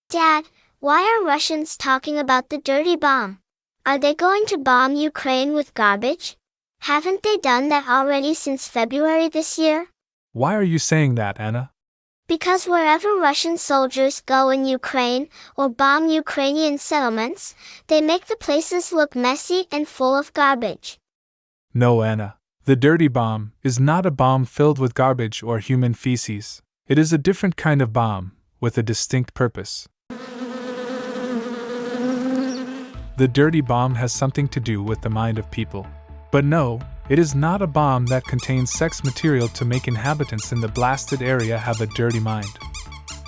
Dad, why are Russians talking about the dirty bomb? Are they going to bomb Ukraine with garbage? Haven't they done that already since February this year? Why are you saying that, Anna? Because wherever Russian soldiers go in Ukraine or bomb Ukrainian settlements, they make the places look messy and full of garbage. No, Anna. The dirty bomb is not a bomb filled with garbage or human feces. It is a different kind of bomb, with a distinct purpose. The dirty bomb has something to do with the mind of people. But no, it is not a bomb that contains sex material to make inhabitants in the blasted area have a dirty mind.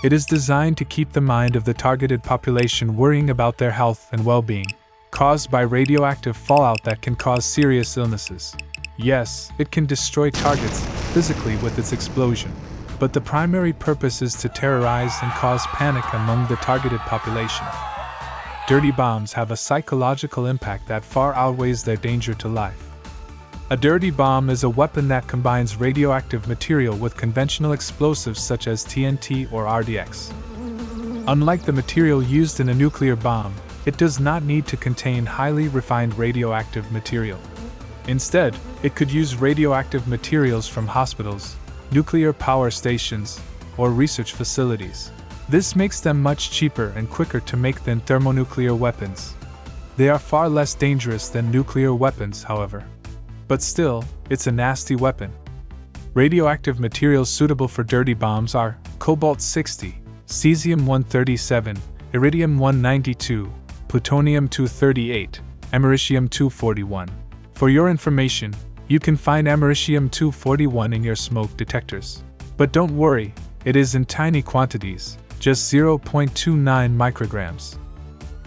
It is designed to keep the mind of the targeted population worrying about their health and well-being, caused by radioactive fallout that can cause serious illnesses. Yes, it can destroy targets physically with its explosion, but the primary purpose is to terrorize and cause panic among the targeted population. Dirty bombs have a psychological impact that far outweighs their danger to life. A dirty bomb is a weapon that combines radioactive material with conventional explosives such as TNT or RDX. Unlike the material used in a nuclear bomb, it does not need to contain highly refined radioactive material. Instead, it could use radioactive materials from hospitals, nuclear power stations, or research facilities. This makes them much cheaper and quicker to make than thermonuclear weapons. They are far less dangerous than nuclear weapons, however. But still, it's a nasty weapon. Radioactive materials suitable for dirty bombs are cobalt-60, cesium-137, iridium-192, plutonium-238, americium-241. For your information, you can find americium-241 in your smoke detectors. But don't worry, it is in tiny quantities, just 0.29 micrograms.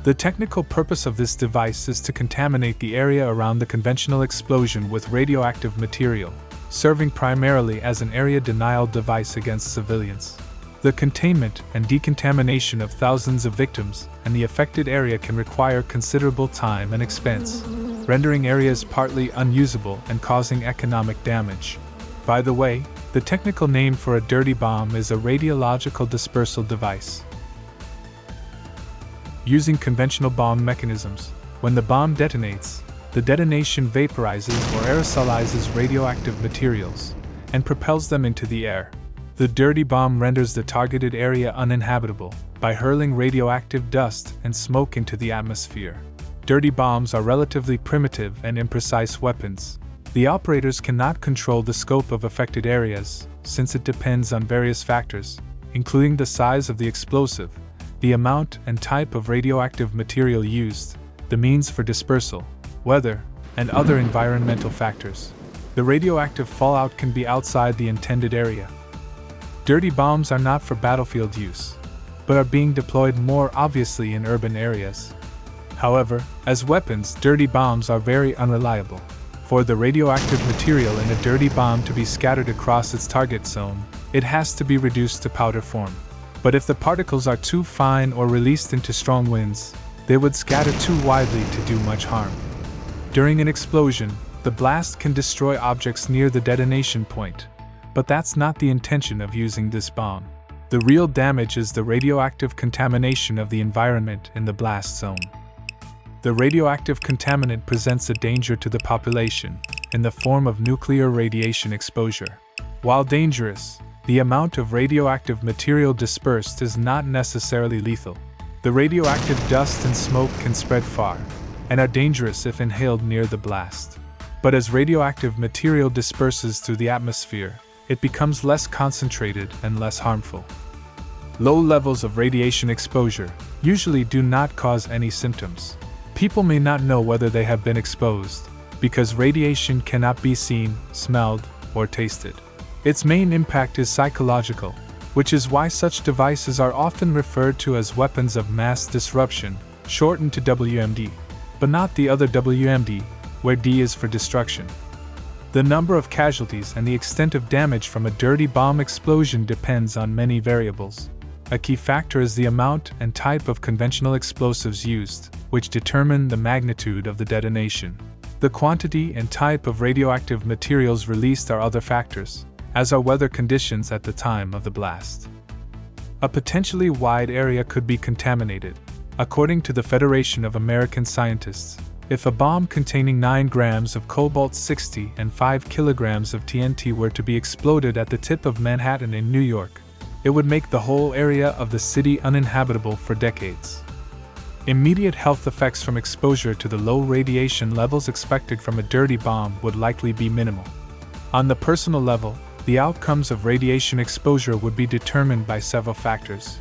The technical purpose of this device is to contaminate the area around the conventional explosion with radioactive material, serving primarily as an area denial device against civilians. The containment and decontamination of thousands of victims and the affected area can require considerable time and expense, rendering areas partly unusable and causing economic damage. By the way, the technical name for a dirty bomb is a radiological dispersal device. Using conventional bomb mechanisms, when the bomb detonates, the detonation vaporizes or aerosolizes radioactive materials and propels them into the air. The dirty bomb renders the targeted area uninhabitable by hurling radioactive dust and smoke into the atmosphere. Dirty bombs are relatively primitive and imprecise weapons. The operators cannot control the scope of affected areas, since it depends on various factors, including the size of the explosive, the amount and type of radioactive material used, the means for dispersal, weather, and other environmental factors. The radioactive fallout can be outside the intended area. Dirty bombs are not for battlefield use, but are being deployed more obviously in urban areas. However, as weapons, dirty bombs are very unreliable. For the radioactive material in a dirty bomb to be scattered across its target zone, it has to be reduced to powder form. But if the particles are too fine or released into strong winds, they would scatter too widely to do much harm. During an explosion, the blast can destroy objects near the detonation point, but that's not the intention of using this bomb. The real damage is the radioactive contamination of the environment in the blast zone. The radioactive contaminant presents a danger to the population in the form of nuclear radiation exposure. While dangerous, the amount of radioactive material dispersed is not necessarily lethal. The radioactive dust and smoke can spread far, and are dangerous if inhaled near the blast. But as radioactive material disperses through the atmosphere, it becomes less concentrated and less harmful. Low levels of radiation exposure usually do not cause any symptoms. People may not know whether they have been exposed, because radiation cannot be seen, smelled, or tasted. Its main impact is psychological, which is why such devices are often referred to as weapons of mass disruption, shortened to WMD, but not the other WMD, where D is for destruction. The number of casualties and the extent of damage from a dirty bomb explosion depends on many variables. A key factor is the amount and type of conventional explosives used, which determine the magnitude of the detonation. The quantity and type of radioactive materials released are other factors, as are weather conditions at the time of the blast. A potentially wide area could be contaminated. According to the Federation of American Scientists, if a bomb containing 9 grams of cobalt-60 and 5 kilograms of TNT were to be exploded at the tip of Manhattan in New York, it would make the whole area of the city uninhabitable for decades. Immediate health effects from exposure to the low radiation levels expected from a dirty bomb would likely be minimal. On the personal level, the outcomes of radiation exposure would be determined by several factors.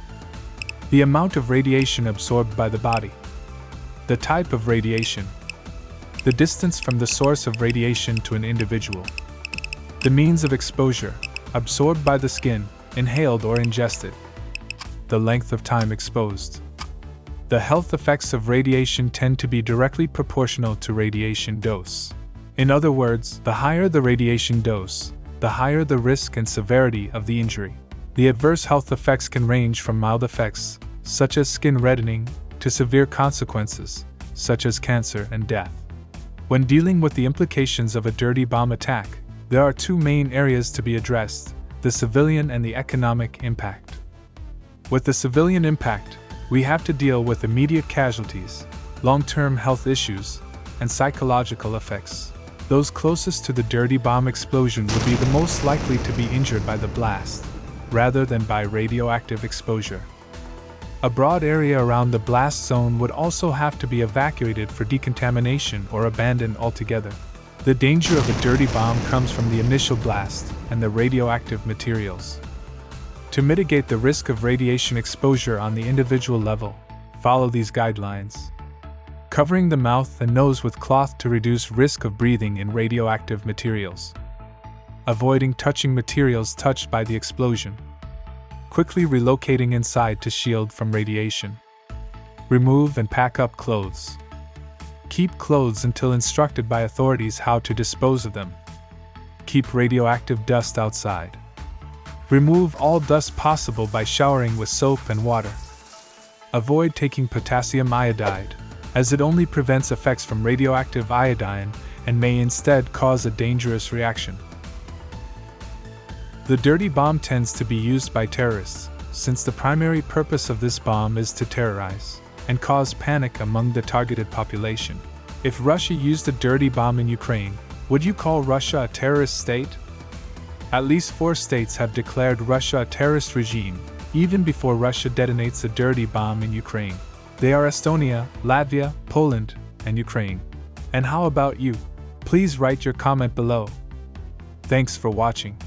The amount of radiation absorbed by the body, the type of radiation, the distance from the source of radiation to an individual, the means of exposure, absorbed by the skin, inhaled or ingested, the length of time exposed. The health effects of radiation tend to be directly proportional to radiation dose. In other words, the higher the radiation dose, the higher the risk and severity of the injury. The adverse health effects can range from mild effects, such as skin reddening, to severe consequences, such as cancer and death. When dealing with the implications of a dirty bomb attack, there are 2 main areas to be addressed: the civilian and the economic impact. With the civilian impact, we have to deal with immediate casualties, long-term health issues, and psychological effects. Those closest to the dirty bomb explosion would be the most likely to be injured by the blast, rather than by radioactive exposure. A broad area around the blast zone would also have to be evacuated for decontamination or abandoned altogether. The danger of a dirty bomb comes from the initial blast and the radioactive materials. To mitigate the risk of radiation exposure on the individual level, follow these guidelines. Covering the mouth and nose with cloth to reduce risk of breathing in radioactive materials. Avoiding touching materials touched by the explosion. Quickly relocating inside to shield from radiation. Remove and pack up clothes. Keep clothes until instructed by authorities how to dispose of them. Keep radioactive dust outside. Remove all dust possible by showering with soap and water. Avoid taking potassium iodide, as it only prevents effects from radioactive iodine and may instead cause a dangerous reaction. The dirty bomb tends to be used by terrorists, since the primary purpose of this bomb is to terrorize and cause panic among the targeted population. If Russia used a dirty bomb in Ukraine, would you call Russia a terrorist state? At least 4 states have declared Russia a terrorist regime, even before Russia detonates a dirty bomb in Ukraine. They are Estonia, Latvia, Poland, and Ukraine. And how about you? Please write your comment below. Thanks for watching.